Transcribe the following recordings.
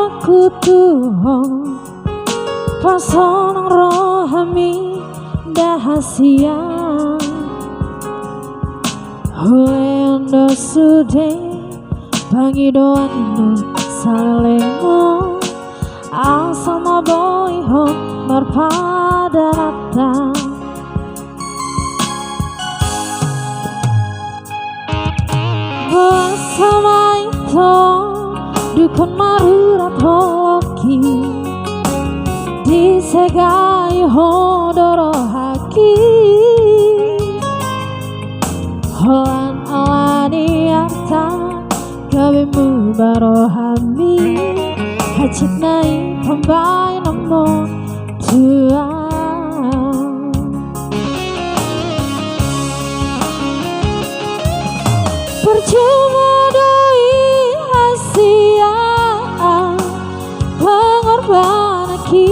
aku tuh pasang rohami dahasia Hulendo sude bangi doan salengo asama boy ho merpada rata bersama itu dukun marurat holoki disegai hodoro haki holan alani arta kabimu barohami hajit naik pembai nomor dua percuma doi hasia pengorban aki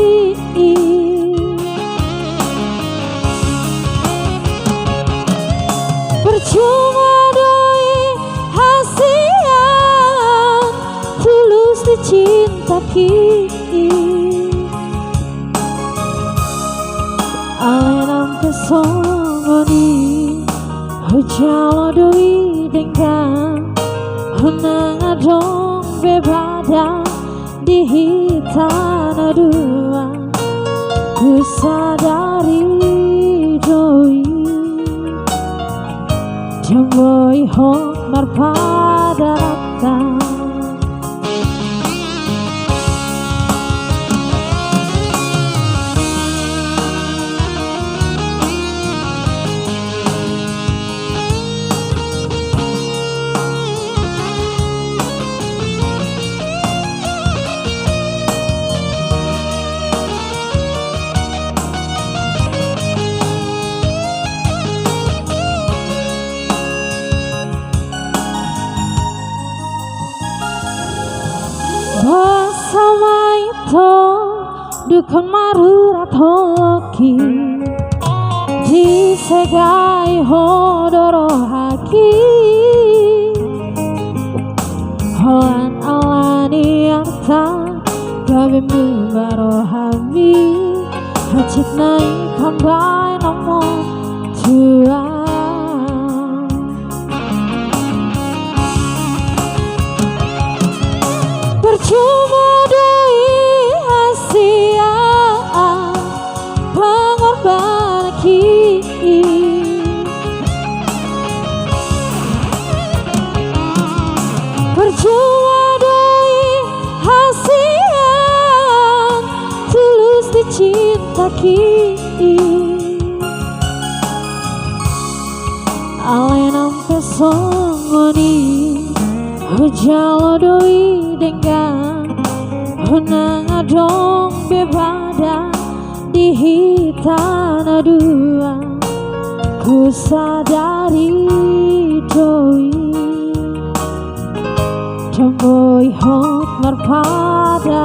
percuma doi hasia tulus dicinta ki alenam kesongoni hujalo doi dengan hunang adong bebada di hitana dua ku sadari doi jamboi hok marpada rata bersama itu dukun marurat holoki disegai hodoro haki holan alani arta kabimu barohami hajit naik pembai nomor dua percuma doi hasia pengorban ki percuma doi hasia tulus dicinta ki alenam pesongoni hujalo doi dengan hunang adong bebada di hitana dua ku sadari doi jamboi hok merpada